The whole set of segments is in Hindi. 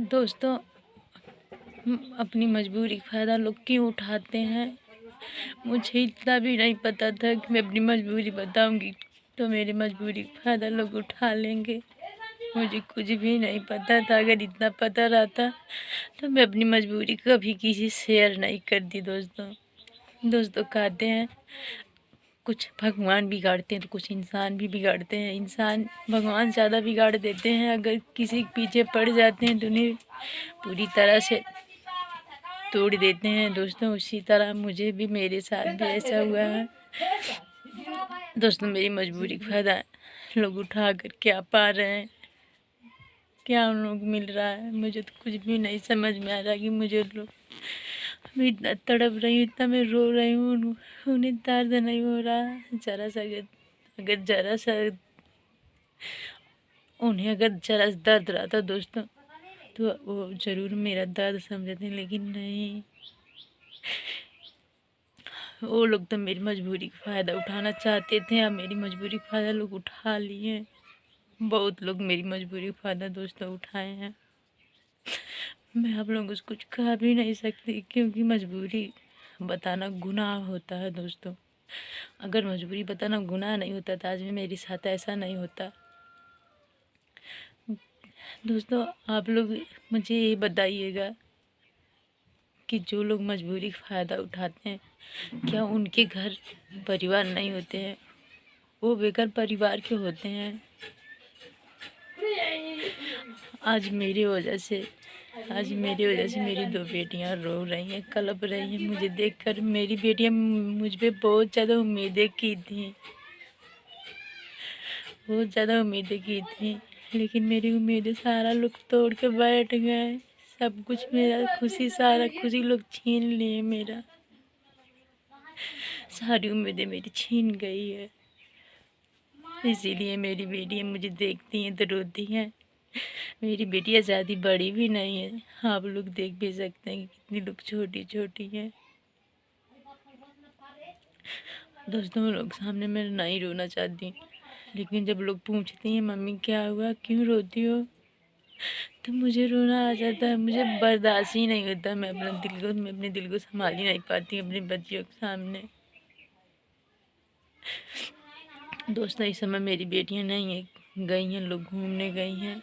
दोस्तों, अपनी मजबूरी का फ़ायदा लोग क्यों उठाते हैं? मुझे इतना भी नहीं पता था कि मैं अपनी मजबूरी बताऊंगी तो मेरी मजबूरी का फ़ायदा लोग उठा लेंगे। मुझे कुछ भी नहीं पता था। अगर इतना पता रहता तो मैं अपनी मजबूरी कभी किसी से शेयर नहीं करती। दोस्तों कहते हैं कुछ भगवान बिगाड़ते हैं तो कुछ इंसान भी बिगाड़ते हैं। इंसान भगवान ज़्यादा बिगाड़ देते हैं। अगर किसी के पीछे पड़ जाते हैं तो उन्हें पूरी तरह से तोड़ देते हैं। दोस्तों, उसी तरह मुझे भी, मेरे साथ भी ऐसा हुआ है। दोस्तों, मेरी मजबूरी का फ़ायदा लोग उठा कर क्या पा रहे हैं, क्या उन लोग मिल रहा है, मुझे तो कुछ भी नहीं समझ में आ रहा कि मुझे लोग, मैं इतना तड़प रही हूँ, इतना मैं रो रही हूँ, उन्हें दर्द नहीं हो रहा ज़रा सा। अगर ज़रा सा उन्हें अगर ज़रा सा दर्द रहा था दोस्तों तो वो ज़रूर मेरा दर्द समझते, लेकिन नहीं, वो लोग तो मेरी मजबूरी का फ़ायदा उठाना चाहते थे। अब मेरी मजबूरी का फ़ायदा लोग उठा लिए। बहुत लोग मेरी मजबूरी का फ़ायदा दोस्तों उठाए हैं। मैं आप लोगों को कुछ कह भी नहीं सकती क्योंकि मजबूरी बताना गुनाह होता है। दोस्तों, अगर मजबूरी बताना गुनाह नहीं होता तो आज भी मेरे साथ ऐसा नहीं होता। दोस्तों, आप लोग मुझे ये बताइएगा कि जो लोग मजबूरी का फ़ायदा उठाते हैं, क्या उनके घर परिवार नहीं होते हैं? वो बेकार परिवार के होते हैं। आज मेरी वजह से मेरी 2 बेटियां रो रही हैं, कलप रही हैं। मुझे देखकर मेरी बेटियां मुझ पे बहुत ज़्यादा उम्मीदें की थी, लेकिन मेरी उम्मीदें सारा लोग तोड़ के बैठ गए। सब कुछ मेरा सारा खुशी लोग छीन लिए। मेरा सारी उम्मीदें मेरी छीन गई है। इसीलिए मेरी बेटियां मुझे देखती हैं तो रोती हैं। मेरी बेटियां ज़्यादा बड़ी भी नहीं है, आप लोग देख भी सकते हैं कि कितनी लोग छोटी छोटी हैं। दोस्तों, लोग सामने मैं नहीं रोना चाहती, लेकिन जब लोग पूछती हैं मम्मी क्या हुआ, क्यों रोती हो, तो मुझे रोना आ जाता है। मुझे बर्दाश्त ही नहीं होता। मैं अपने दिल को संभाल ही नहीं पाती अपनी बच्चियों के सामने। दोस्तों, इस समय मेरी बेटियां नहीं है, गई हैं, लोग घूमने गई हैं,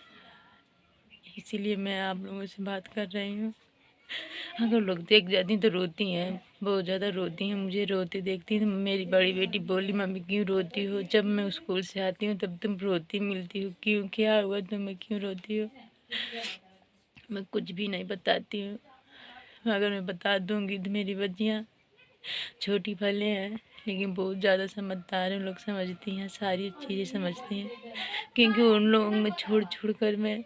इसीलिए मैं आप लोगों से बात कर रही हूँ। अगर लोग देख जाती तो रोती हैं, बहुत ज़्यादा रोती हैं। मुझे रोते देखती तो मेरी बड़ी बेटी बोली मम्मी क्यों रोती हो, जब मैं स्कूल से आती हूँ तब तुम रोती मिलती हो, क्यों, क्या हुआ तुम्हें, क्यों रोती हो? मैं कुछ भी नहीं बताती हूँ। अगर मैं बता दूँगी तो मेरी बच्चियाँ छोटी भले हैं लेकिन बहुत ज़्यादा समझदार हैं। लोग समझती हैं, सारी चीज़ें समझती हैं, क्योंकि उन लोगों में छोड़ छोड़ कर मैं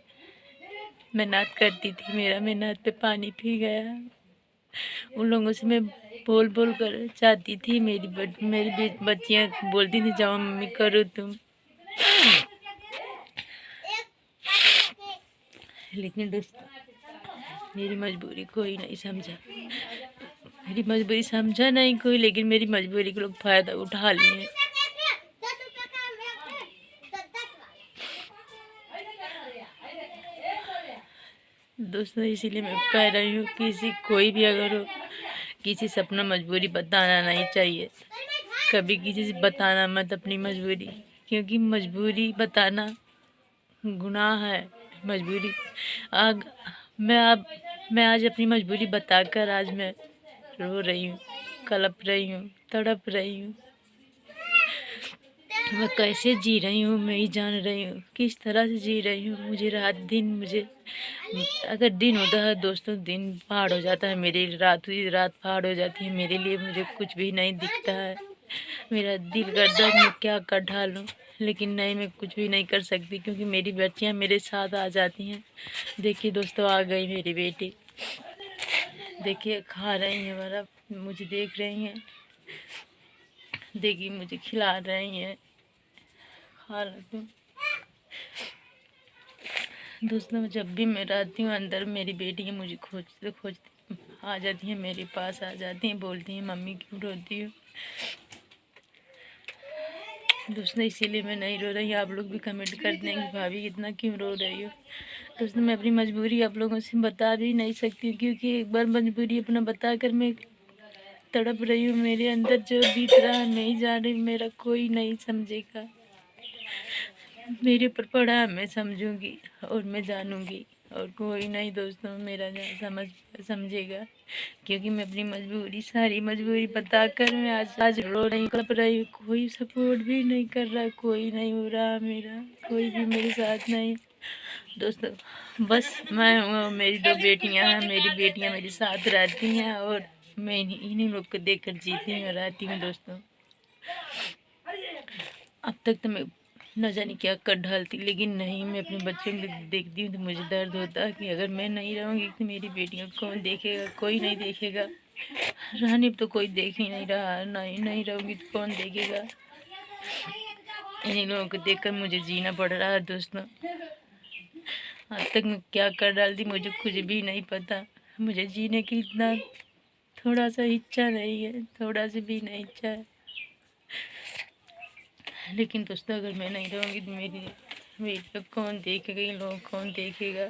मेहनत करती थी। मेरा मेहनत पे पानी पी गया। उन लोगों से मैं बोल बोल कर चाहती थी, मेरी बच्चियाँ बोलती थी जाओ मम्मी करो तुम, लेकिन दोस्तों मेरी मजबूरी कोई नहीं समझा। मेरी मजबूरी समझा नहीं कोई, लेकिन मेरी मजबूरी के लोग फ़ायदा उठा लिए। दोस्तों, इसीलिए मैं कह रही हूँ किसी कोई भी अगर हो, किसी से अपना मजबूरी बताना नहीं चाहिए। कभी किसी से बताना मत अपनी मजबूरी, क्योंकि मजबूरी बताना गुनाह है। मजबूरी आग मैं आज अपनी मजबूरी बताकर आज मैं रो रही हूँ, कलप रही हूँ, तड़प रही हूँ। मैं कैसे जी रही हूँ मैं ही जान रही हूँ, किस तरह से जी रही हूँ। मुझे रात दिन, मुझे अगर दिन होता है दोस्तों, दिन पहाड़ हो जाता है मेरे, रात हुई रात पहाड़ हो जाती है मेरे लिए। मुझे कुछ भी नहीं दिखता है। मेरा दिल करता है मैं क्या कर ढालूँ, लेकिन नहीं, मैं कुछ भी नहीं कर सकती क्योंकि मेरी बच्चियाँ मेरे साथ आ जाती हैं। देखिए दोस्तों, आ गई मेरी बेटी, देखिए खा रही है हमारा, मुझे देख रही हैं, देखिए मुझे खिला रही हैं, खा रही। दोस्तों, जब भी मैं रहती हूँ अंदर, मेरी बेटियाँ मुझे खोजते आ जाती हैं, मेरे पास आ जाती हैं, बोलती हैं मम्मी क्यों रोती हो। दोस्तों, इसीलिए मैं नहीं रो रही। आप लोग भी कमेंट कर देंगे भाभी इतना क्यों रो रही हो। दोस्तों मैं अपनी मजबूरी आप लोगों से बता भी नहीं सकती, क्योंकि एक बार मजबूरी अपना बताकर मैं तड़प रही हूँ। मेरे अंदर जो बीत रहा है नहीं जाने, मेरा कोई नहीं समझेगा। मेरे ऊपर पड़ा है, मैं समझूंगी और मैं जानूंगी, और कोई नहीं दोस्तों मेरा समझेगा, क्योंकि मैं अपनी मजबूरी, सारी मजबूरी बताकर मैं आज रो रही हूँ, कलप रही हूँ। कोई सपोर्ट भी नहीं कर रहा, कोई नहीं हो रहा मेरा, कोई भी मेरे साथ नहीं दोस्तों। बस मैं हूँ और मेरी 2 बेटियाँ हैं। मेरी बेटियाँ मेरे साथ रहती हैं और मैं इन्हीं लोग को देखकर जीती हूँ और रहती हूँ दोस्तों। अब तक तो मैं न जाने क्या कर डालती, लेकिन नहीं, मैं अपने बच्चों को देखती हूँ तो मुझे दर्द होता है कि अगर मैं नहीं रहूँगी तो मेरी बेटियों को कौन देखेगा। कोई नहीं देखेगा, रहने तो कोई देख ही नहीं रहा, नहीं रहूँगी तो कौन देखेगा। इन्हीं लोगों को देखकर मुझे जीना पड़ रहा है दोस्तों। अब तक मैं क्या कर डालती मुझे कुछ भी नहीं पता। मुझे जीने की इतना थोड़ा सा इच्छा नहीं है, थोड़ा सी भी नहीं इच्छा है। लेकिन दोस्तों अगर मैं नहीं रहूँगी तो मेरी को कौन देखेगा, इन लोगों को कौन देखेगा।